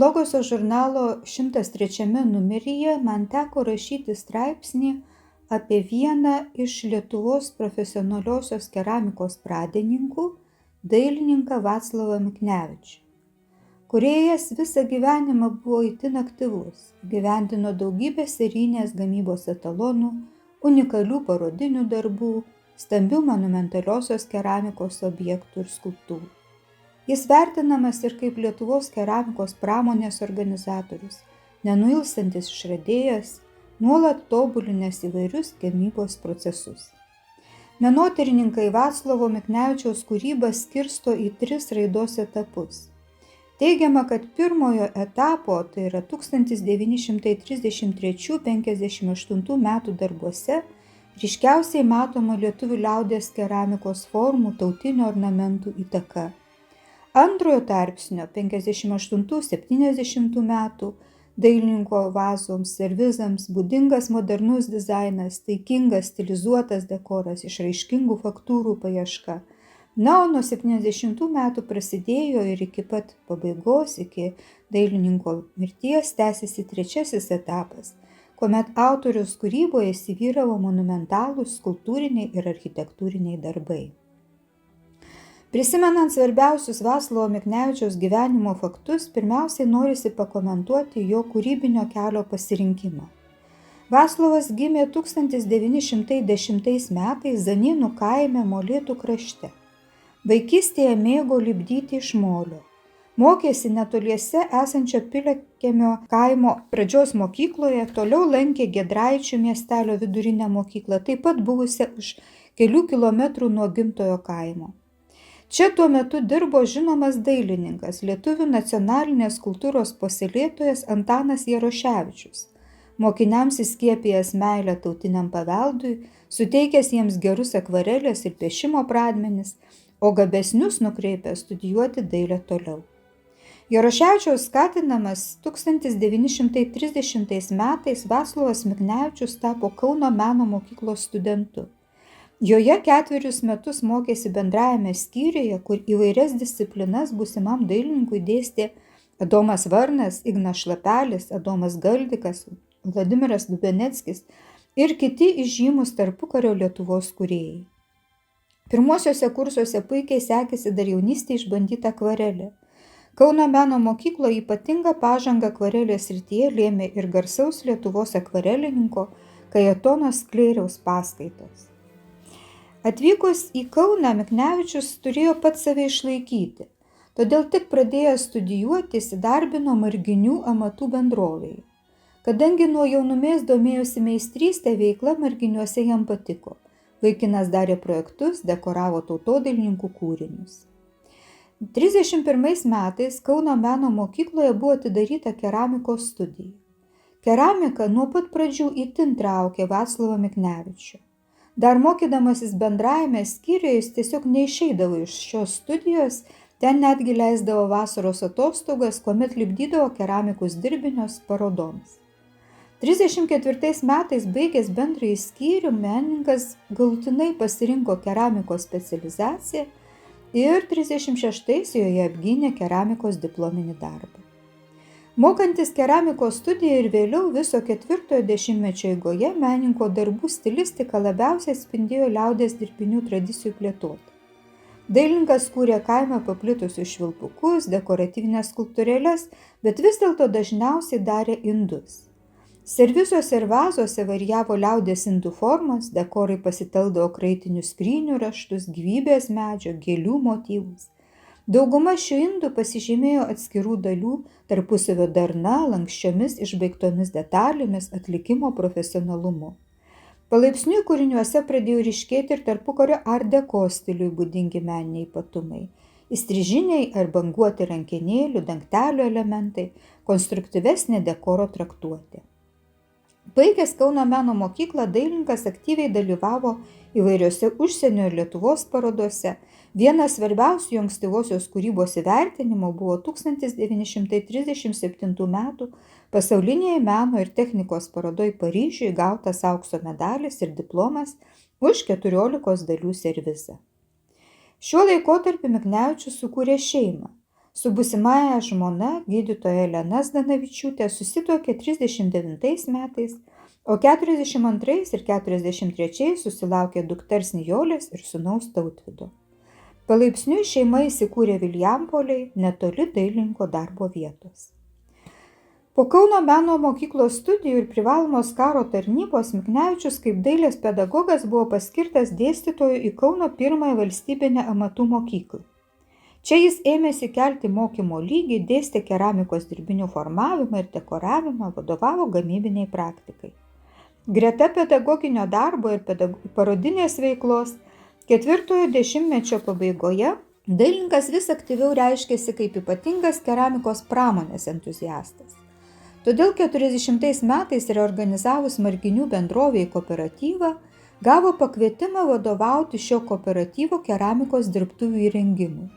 Logoso žurnalo 103 numeryje man teko rašyti straipsnį apie vieną iš Lietuvos profesionaliosios keramikos pradininkų, dailininką Vaclovą Miknevičių. Kūrėjas visą gyvenimą buvo itin aktyvus, įgyvendino daugybę serijinės gamybos etalonų, unikalių parodinių darbų, stambių monumentaliosios keramikos objektų ir skulptūrų. Jis vertinamas ir kaip Lietuvos keramikos pramonės organizatorius, nenuilstantis išradėjas, nuolat tobulinęs įvairius gamybos procesus. Menotyrininkai Vaclovo Miknevičiaus kūrybą skirsto į 3 raidos etapus. Teigiama, kad pirmojo etapo, tai yra 1933–58 metų darbuose, ryškiausiai matoma lietuvių liaudies keramikos formų, tautinių ornamentų įtaka. Antrojo tarpsnio 58–70 metų dailininko vazoms, servizams būdingas modernus dizainas, taikingas stilizuotas dekoras, išraiškingų faktūrų paieška. Na, o nuo 70 metų prasidėjo ir iki pat pabaigos, iki dailininko mirties, tęsiasi trečiasis etapas, kuomet autoriaus kūryboje įsivyravo monumentalūs skulptūriniai ir architektūriniai darbai. Prisimenant svarbiausius Vaclovo Miknevičiaus gyvenimo faktus, pirmiausiai norisi pakomentuoti jo kūrybinio kelio pasirinkimą. Vaclovas gimė 1910 metais Zanynų kaime Molėtų krašte. Vaikystėje mėgo lipdyti iš molio. Mokėsi netoliese esančio Piliakiemio kaimo pradžios mokykloje, toliau lankė Giedraičių miestelio vidurinę mokyklą, taip pat buvusią už kelių kilometrų nuo gimtojo kaimo. Čia tuo metu dirbo žinomas dailininkas, Lietuvių nacionalinės kultūros puoselėtojas Antanas Jaroševičius, mokiniams įskiepijęs meilę tautiniam paveldui, suteikęs jiems gerus akvarelės ir piešimo pradmenis, o gabesnius nukreipė studijuoti dailę toliau. Jaroševičiaus skatinamas 1930 metais Vaclovas Miknevičius tapo Kauno meno mokyklos studentu. Joje 4 metus mokėsi bendrajame skyriuje, kur įvairias disciplinas būsimam dailininkui dėstė Adomas Varnas, Ignas Šlapelis, Adomas Galdikas, Vladimiras Dubeneckis ir kiti įžymus tarpukario Lietuvos kūrėjai. Pirmuosiuose kursuose puikiai sekėsi dar jaunystėje išbandyta akvarelė. Kauno meno mokykloje ypatingą pažangą akvarelės srityje lėmė ir garsaus Lietuvos akvarelininko Kajetono Sklėriaus paskaitos. Atvykus į Kauną, Miknevičius turėjo pats save išlaikyti, todėl tik pradėjęs studijuoti įsidarbino Marginių amatų bendrovėje. Kadangi nuo jaunumės domėjosi meistrystė, veikla Marginiuose jam patiko. Vaikinas darė projektus, dekoravo tautodailininkų kūrinius. 31 metais Kauno meno mokykloje buvo atidaryta keramikos studija. Keramika nuo pat pradžių itin traukė Vaclovą Miknevičių. Dar mokydamasis bendrajame skyriuje jis tiesiog neišeidavo iš šios studijos, ten netgi leisdavo vasaros atostogas, kuomet lipdydavo keramikus dirbinius parodoms. 34 metais baigęs bendrąjį skyrių, menininkas galutinai pasirinko keramikos specializaciją ir 36 joje apgynė keramikos diplominį darbą. Mokantis keramikos studiją ir vėliau viso 4 dešimtmečio eigoje menininko darbų stilistika labiausiai atspindėjo liaudies dirbinių tradicijų plėtotę. Dailininkas kūrė kaime paplitusius švilpukus, dekoratyvinės skulptūrėles, bet vis dėlto dažniausiai darė indus. Servizuose ir vazuose varijavo liaudies indų formos, dekorai pasitelkdavo kraitinių skrynių raštus, gyvybės medžio, gėlių motyvus. Dauguma šių indų pasižymėjo atskirų dalių tarpusavio darna, lanksčiomis išbaigtomis detalėmis, atlikimo profesionalumu. Palaipsniui kūriniuose pradėjo ryškėti ir tarpukario art deco stiliui būdingi meniniai ypatumai. Įstrižiniai ar banguoti rankenėlių, dangtelių elementai, konstruktyvesnė dekoro traktuotė. Baigęs Kauno meno mokyklą, dailininkas aktyviai dalyvavo įvairiose užsienio ir Lietuvos parodose. Vienas svarbiausių jo ankstyvosios kūrybos įvertinimų buvo 1937 metų pasaulinėje meno ir technikos parodoje Paryžiuje gautas aukso medalis ir diplomas už 14 dalių servizą. Šiuo laikotarpiu Miknevičius sukūrė šeimą. Su būsimąja žmona gydytoja Elena Zdanavičiūtė susituokė 39 metais, o 42 ir 43 susilaukė dukters Nijolės ir sūnaus Tautvydo. Palaipsniui šeima įsikūrė Vilijampolėje, netoli dailininko darbo vietos. Po Kauno meno mokyklos studijų ir privalomos karo tarnybos Miknevičius kaip dailės pedagogas buvo paskirtas dėstytoju į Kauno pirmąją valstybinę amatų mokyklą. Čia jis ėmėsi kelti mokymo lygį, dėstė keramikos dirbinių formavimą ir dekoravimą, vadovavo gamybiniai praktikai. Greta pedagoginio darbo ir parodinės veiklos 4-ojo dešimtmečio pabaigoje dailininkas vis aktyviau reiškėsi kaip ypatingas keramikos pramonės entuziastas. Todėl 40 metais reorganizavus Marginių bendrovei kooperatyvą, gavo pakvietimą vadovauti šio kooperatyvo keramikos dirbtuvių įrengimui.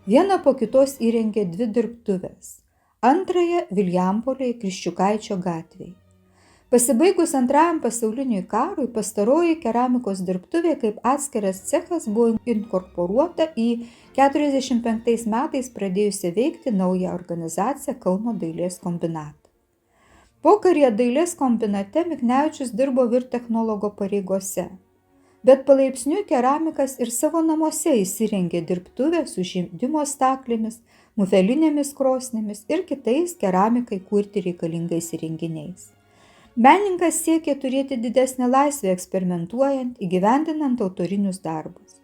Vieną po kitos įrengė 2 dirbtuvės, antrąją Vilijampolėje Kriščiukaičio gatvėje. Pasibaigus Antrajam pasauliniui karui, pastaroji keramikos dirbtuvė kaip atskiras cechas buvo inkorporuota į 45 metais pradėjusią veikti naują organizaciją Kauno dailės kombinatą. Pokaryje dailės kombinate Miknevičius dirbo virtechnologo pareigose, bet palaipsniui keramikas ir savo namuose įsirengė dirbtuvę su žaidimo staklėmis, mufelinėmis krosnėmis ir kitais keramikai kurti reikalingais įrenginiais. Menininkas siekė turėti didesnę laisvę eksperimentuojant, įgyvendinant autorinius darbus.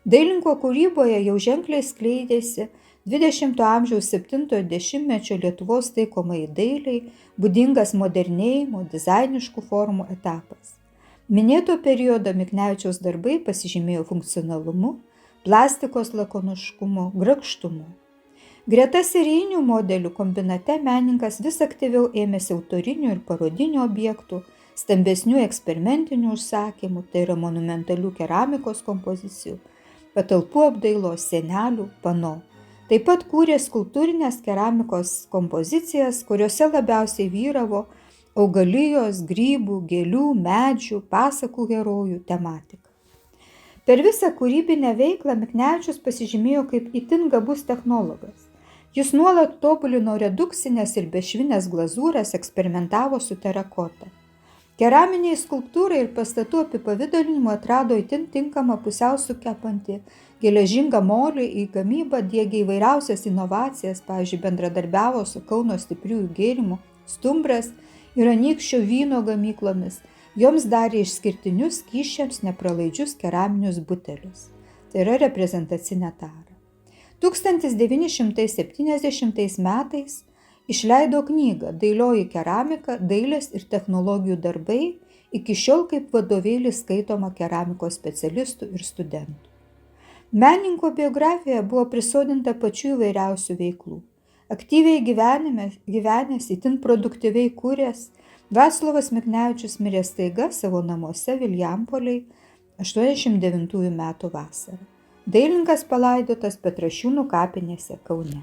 Dailininko kūryboje jau ženkliai skleidėsi 20-ojo amžiaus 7-ojo dešimtmečio Lietuvos taikomajai dailei būdingas modernėjimo, dizainiškų formų etapas. Minėto periodo Miknevičiaus darbai pasižymėjo funkcionalumu, plastikos lakoniškumu, grakštumu. Greta serijinių modelių kombinate menininkas vis aktyviau ėmėsi autorinių ir parodinių objektų, stambesnių eksperimentinių užsakymų, tai yra monumentalių keramikos kompozicijų, patalpų apdailos, sienelių, pano. Taip pat kūrė skulptūrinės keramikos kompozicijas, kuriuose labiausiai vyravo augalijos, grybų, gėlių, medžių, pasakų herojų tematika. Per visą kūrybinę veiklą Miknevičius pasižymėjo kaip itin gabus technologas. Jis nuolat tobulino redukcinės ir bešvinės glazūras, eksperimentavo su terakota. Keraminiai skulptūrai ir pastatų apipavidalinimui atrado itin tinkamą pusiau sukepantį geležingą molį, į gamybą diegė įvairiausias inovacijas, pavyzdžiui, bendradarbiavo su Kauno stipriųjų gėrimų, Stumbras ir Anykščio vyno gamyklomis, joms darė išskirtinius skysčiams nepralaidžius keraminius butelius, tai yra reprezentacinę tarą. 1970 metais išleido knygą Dailioji keramika, dailės ir technologijų darbai, iki šiol kaip vadovėlis skaitoma keramikos specialistų ir studentų. Menininko biografijoje buvo prisodinta pačių įvairiausių veiklų. Aktyviai gyvenęs, itin produktyviai kūręs, Vaclovas Miknevičius mirė staiga savo namuose Vilijampolėje 89 metų vasarą. Dailininkas palaidotas Petrašiūnų kapinėse Kaune.